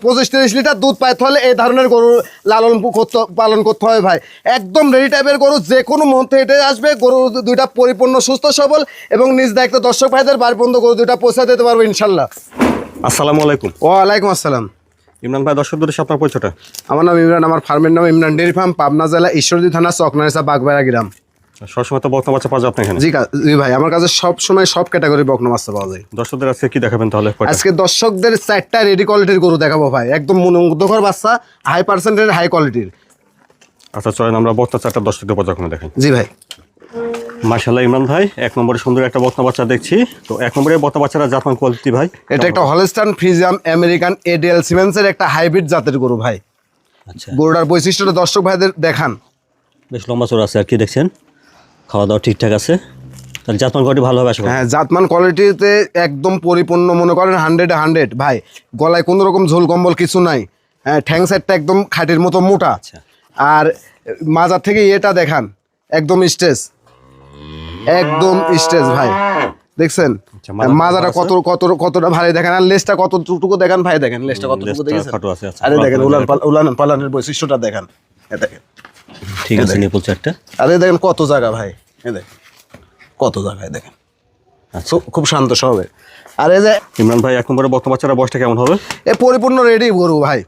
25-30 litre দুধ পাইতে হলে এই ধরনের গরু পালন করতে হয় ভাই। একদম রেডি টাইপের গরু, যে কোনো মধ্যে হেঁটে আসবে, গরু দুইটা পরিপূর্ণ সুস্থ সবল এবং নিজ দায়িত্ব দর্শক ভাইদের বাড়ি পর্যন্ত গরু দুইটা পৌঁছে দিতে পারবো ইনশাল্লাহ। আসসালামু আলাইকুম। ওয়ালাইকুম আসসালাম। ইমরান ভাই, দর্শকদের সাথে আপনার পরিচয়টা? আমার নাম ইমরান, আমার ফার্মের নাম ইমরান ডেয়ারি ফার্ম, পাবনা জেলা ঈশ্বরদী থানা চকনারিসা বাগবাড়া গ্রাম। সবসময় তো বকনা বাচ্চা পাওয়া যায় আপনার এখানে? জি ভাই, আমার কাছে সব সময় সব ক্যাটাগরি বকনা বাচ্চা পাওয়া যায়। দর্শকদের আজকে কি দেখাবেন তাহলে? আজকে দর্শকদের 4টা রেডি কোয়ালিটির গরু দেখাবো ভাই, একদম মনোমুগ্ধকর বাচ্চা, হাই পার্সেন্টের হাই কোয়ালিটির। আচ্ছা চলেন আমরা বকনা 4টা দর্শকদের পর্যায়ক্রমে দেখেন। জি ভাই। মাশাআল্লাহ ইমরান ভাই, 1 নম্বরে সুন্দর একটা বকনা বাচ্চা দেখছি। তো 1 নম্বরে বকনা বাচ্চারা জাতমান কোয়ালিটি ভাই? এটা একটা হলস্টাইন ফ্রিজিয়ান আমেরিকান এডিএল সিমেন্সের একটা হাইব্রিড জাতের গরু ভাই। আচ্ছা, গরুটার বৈশিষ্ট্যটা দর্শক ভাইদের দেখান। বেশ লম্বা চড়া আছে আর কি দেখছেন, খাওয়া দাওয়া ঠিকঠাক আছে, তাহলে জাতমান কোয়ালিটি ভালো হবে আশা করি। হ্যাঁ, জাতমান কোয়ালিটিতে একদম পরিপূর্ণ, মনে করেন 100 ভাই। গলায় কোনো রকম ঝোল কম্বল কিছু নাই। হ্যাঁ, ঠ্যাং সাইডটা একদম খাটির মতো মোটা। আচ্ছা, আর মাজার থেকে এটা দেখান, একদম স্টেজ, একদম স্টেজ ভাই, দেখছেন আচ্ছা, মাজাটা মাজাটা ভালো আছে। কতটা ভারী দেখেন, আর লেজটা কতটুকু দেখান ভাই, দেখেন লেজটা কতটুকু লেজটা দেখেছেন? খাটো আছে, আচ্ছা, আরে দেখেন উলান পালানের বৈশিষ্ট্যটা দেখেন, এ দেখেন, ঠিক আছে, নিপুল চারটা। আরে দেখেন কত জায়গা ভাই, এ দেখেন কত জায়গায় দেখেন। আচ্ছা, খুব শান্ত স্বভাবের। আর এই যে ইমরান ভাই 1 নম্বরে বকনা বাচ্চারা বয়সটা কেমন হবে? এ পরিপূর্ণ রেডি গরু ভাই,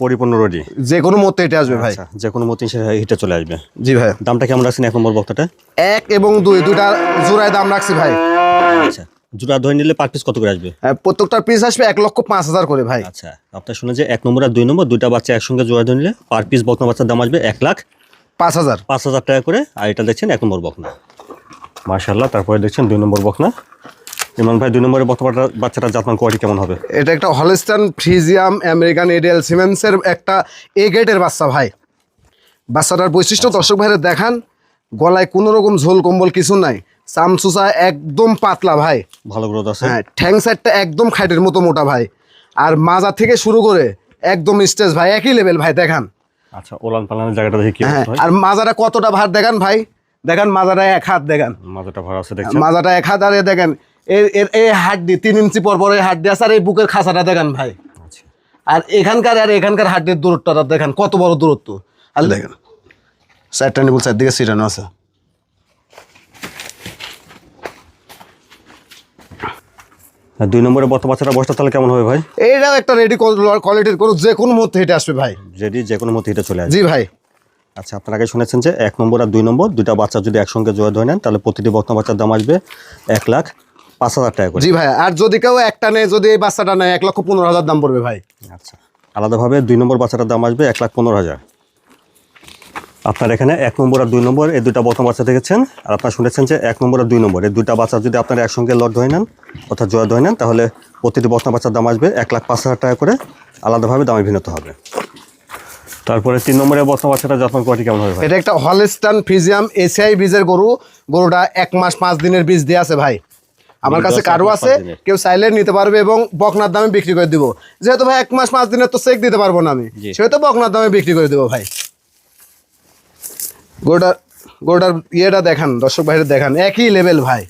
পরিপূর্ণ রেডি, যে কোনো মতে এটা আসবে ভাই। আচ্ছা, যে কোনো মতে হিটে চলে আসবে। জি ভাই। দামটা কেমন রাখছেন 1 নম্বর বক্তাটা? 1 এবং 2 দুইটা জোড়ায় দাম রাখছি ভাই। আচ্ছা, জোড়া ধরে নিলে পার পিস কত করে আসবে? প্রত্যেকটার পিস আসবে 1,05,000 করে ভাই। আচ্ছা, আপনার শুনে যে 1 নম্বর আর 2 নম্বর দুইটা বাচ্চা একসঙ্গে জোড়া ধরে নিলে পার পিস বকনা বাচ্চার দাম আসবে 1,05,000 টাকা করে। আর এটা দেখছেন 1 নম্বর বকনা, মাশাআল্লাহ। তারপরে দেখছেন 2 নম্বর বকনা। ইমরান ভাই 2 নম্বরের বকনা বাচ্চাটা জাতমান কোয়ালিটি কেমন হবে? এটা একটা হলস্টাইন ফ্রিজিয়াম আমেরিকান এডিএল সিমেন্সের একটা এ গ্রেডের বাচ্চা ভাই। বাচ্চাটার বৈশিষ্ট্য দর্শক ভাইরা দেখান, গলায় কোনো রকম ঝোল কম্বল কিছু নাই, চামচুচা একদম পাতলা ভাই, ভালো গ্রোথ আছে। হ্যাঁ, ঠ্যাং সাইডটা একদম খাইটের মতো মোটা ভাই। আর মাজা থেকে শুরু করে একদম স্টেজ ভাই, একই লেভেল ভাই, দেখান। আচ্ছা, ওলান পালানের জায়গাটা দেখি কি হ্যাঁ, হয়। আর মাজাটা কতটা ভার দেখান ভাই, দেখেন মাজাটা 1 হাত, দেখান মাজাটা ভাড়া আছে দেখছেন, মাজাটা 1 হাত। আর দেখেন এই হাড্ডি 3 ইঞ্চি পর পর এই হাড্ডি আছে, আর এই বুকের খাঁচাটা দেখান ভাই। আচ্ছা, আর এখানকার হাড্ডির দূরত্বটা দেখেন, কত বড় দূরত্ব। আর দেখেন সাইডটা নিবুল সাইড দিকে সিটানো আছে। আর 2 নম্বরের বকনা বাচ্চাটা বয়সটা তাহলে কেমন হবে ভাই? এইটাও একটা রেডি কোয়ালিটির গরু, যে কোনো মুহূর্তে হেঁটে আসবে ভাই। যদি যে কোনো মতে হিটে চলে আসবে। জি ভাই। আচ্ছা, আপনার আগে শুনেছেন যে 1 নম্বর আর 2 নম্বর দুইটা বাচ্চা যদি একসঙ্গে জোড়া ধরে নেন তাহলে প্রতিটি বকনা বাচ্চার দাম আসবে 1,05,000 টাকা করে। জি ভাই, আর যদি কেউ একটা নেয়, যদি এই বাচ্চাটা নেয়, 1,15,000 দাম পড়বে ভাই। আচ্ছা, আলাদাভাবে 2 নম্বর বাচ্চাটার দাম আসবে 1,15,000। আপনার এখানে 1 নম্বর আর 2 নম্বর এই দুইটা বকনা বাচ্চা দেখেছেন, আর আপনার শুনেছেন যে 1 নম্বর আর 2 নম্বর এই দুইটা বাচ্চা যদি আপনারা একসঙ্গে লট ধরে নেন অর্থাৎ জোড়া ধরে নেন তাহলে প্রতিটি বকনা বাচ্চার দাম আসবে 1,05,000 টাকা করে, আলাদাভাবে দামে ভিন্নতা হবে। তারপরে 3 নম্বরের বকনা বাচ্চাটা জাতমান কোয়ালিটি কেমন হবে ভাই? এটা একটা হলস্টাইন ফ্রিজিয়াম এসিআই বীজের গরু। গরুটা 1 মাস 5 দিনের বীজ দিয়ে আছে ভাই। আমার কাছে কারো আছে, কেউ চাইলে নিতে পারবে এবং বকনার দামে বিক্রি করে দিব। যেহেতু ভাই 1 মাস 5 দিনের তো চেক দিতে পারবো না আমি, সেহেতু বকনার দামে বিক্রি করে দেবো ভাই। গরুটার ইয়েটা দেখান, দর্শক ভাইরা দেখান, একই লেভেল ভাই,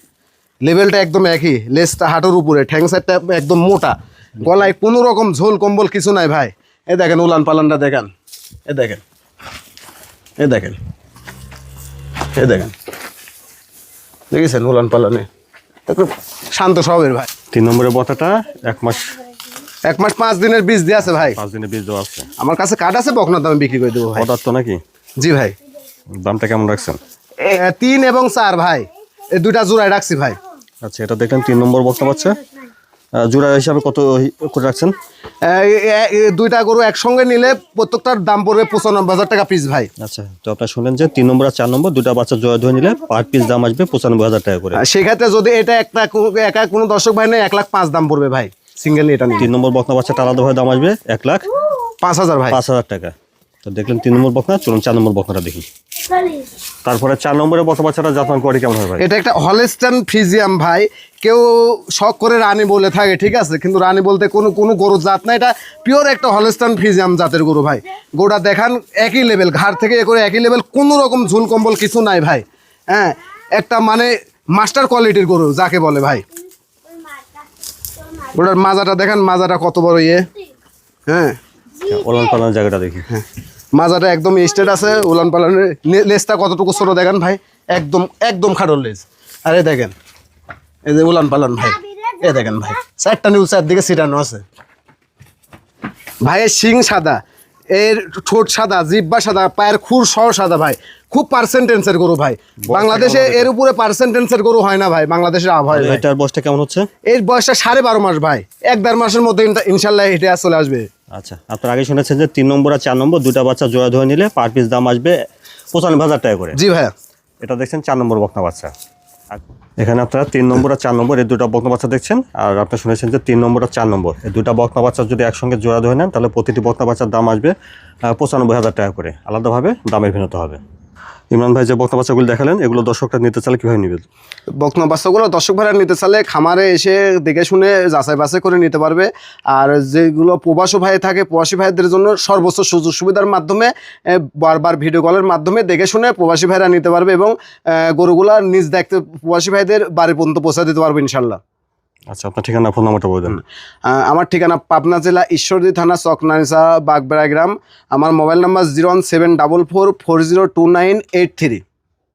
লেভেলটা একদম একই। লেজটা হাঁটুর উপরে, ঠ্যাং সাইডটা একদম মোটা, গলায় কোনো রকম ঝোল কম্বল কিছু নাই ভাই। এ দেখেন উলান পালানটা দেখান, এ দেখেন, এ দেখেন, এ দেখেন, দেখেছেন উলান পালানে একটু শান্ত স্বভাবের ভাই। 3 নম্বরের বকনাটা 1 মাস 5 দিনের বীজ দিয়ে আছে ভাই। 5 দিনের বীজ দেওয়া আছে। আমার কাছে কার্ড আছে, বকনার দামে বিক্রি করে দেবো ভাই। পদার্থ নাকি? জি ভাই। দামটা কেমন রাখছেন? 3 এবং 4 ভাই, এই দুইটা জোড়ায় রাখছি ভাই। আচ্ছা, এটা দেখলেন 3 নম্বর বকনা বাচ্চা, জোড়া হিসাবে কত করে রাখছেন? দুইটা গরু একসঙ্গে নিলে প্রত্যেকটার দাম পড়বে 95,000 টাকা পিস ভাই। আচ্ছা, তো আপনারা শুনলেন যে 3 নম্বর আর 4 নম্বর দুইটা বাচ্চা জোড়া ধরে নিলে পার পিস দাম আসবে 95,000 টাকা করে। সেক্ষেত্রে যদি এটা একা কোনো দর্শক ভাই নেই, 1,05,000 দাম পড়বে ভাই সিঙ্গেল এটা নিয়ে। 3 নম্বর বকনা বাচ্চাটা আলাদাভাবে দাম আসবে 1,05,000 ভাই। 5,000 টাকা। তো দেখলেন 3 নম্বর বকনা, চলুন 4 নম্বর বকনাটা দেখি। তারপরে 4 নম্বরের বকনা বাচ্চাটা জাতমান কোয়ালিটি কেমন হবে ভাই? এটা একটা হলস্টাইন ফ্রিজিয়াম ভাই। কেউ শখ করে রানী বলে থাকে, ঠিক আছে, কিন্তু রানী বলতে কোনো গরু জাত না, এটা পিওর একটা হলস্টাইন ফ্রিজিয়াম জাতের গরু ভাই। গরুটা দেখান একই লেভেল, ঘাড় থেকে এ করে একই লেভেল, কোনো রকম ঝুল কম্বল কিছু নাই ভাই। হ্যাঁ, একটা মানে মাস্টার কোয়ালিটির গরু যাকে বলে ভাই। গরুটার মাজাটা দেখান, মাজাটা কত বড় ইয়ে, হ্যাঁ ওলান পালানোর জায়গাটা দেখি। মাজাটা একদম স্ট্রেট আছে, উলান পালানের লেজটা কতটুকু ছোট দেখেন ভাই, একদম একদম খাটোর লেজ। আরে দেখেন এই যে উলান পালান ভাই, এ দেখেন ভাই চারটা নিউজ চারদিকে ছিটানো আছে। ভাইয়ের শিং সাদা, এর ঠোঁট সাদা, জিব্বা সাদা, পায়ের খুর সহ সাদা ভাই, খুব পার্সেন্টেন্সের গরু ভাই। বাংলাদেশে এর উপরে পার্সেন্টেন্সের গরু হয় না ভাই, বাংলাদেশের আবহাওয়া ভাই। এটার বয়সটা কেমন হচ্ছে? এর বয়সটা 12.5 মাস ভাই, 1-1.5 মাসের মধ্যে ইনশাল্লাহ হেঁটে চলে আসবে। আচ্ছা, আপনার আগে শুনেছেন যে 3 নম্বর আর 4 নম্বর দুটা বাচ্চা জোড়া ধরে নিলে পার পিস দাম আসবে 95,000 টাকা করে। জি ভাইয়া। এটা দেখছেন 4 নম্বর বকনা বাচ্চা। আর এখানে আপনারা 3 নম্বর আর 4 নম্বর এই দুটো বকনা বাচ্চা দেখছেন। আর আপনি শুনেছেন যে 3 নম্বর আর 4 নম্বর এই দুটা বকনা বাচ্চা যদি একসঙ্গে জোড়া ধরে নেন তাহলে প্রতিটি বকনা বাচ্চার দাম আসবে 95,000 টাকা করে। আলাদাভাবে দামের ভিন্নতা হবে। ইমরান ভাই যে বকনা বাচ্চাগুলো দেখালেন এগুলো দর্শকরা নিতে চাইলে কীভাবে নেবেন? বকনা বাচ্চাগুলো দর্শক ভাড়া নিতে চাইলে খামারে এসে দেখে শুনে যাচাই বাছাই করে নিতে পারবে। আর যেগুলো প্রবাসী ভাই থাকে, প্রবাসী ভাইদের জন্য সর্বোচ্চ সুযোগ সুবিধার মাধ্যমে বারবার ভিডিও কলের মাধ্যমে দেখে শুনে প্রবাসী ভাইরা নিতে পারবে এবং গরুগুলা নিজ দেখতে প্রবাসী ভাইদের বাড়ি পর্যন্ত পৌঁছে দিতে পারবে ইনশাল্লাহ। আচ্ছা, আপনার ঠিকানা ফোন নাম্বারটা বলে দেন। আমার ঠিকানা পাবনা জেলা ঈশ্বরদী থানা চকনারিসা বাগবেড়া গ্রাম। আমার মোবাইল নাম্বার 01744402983।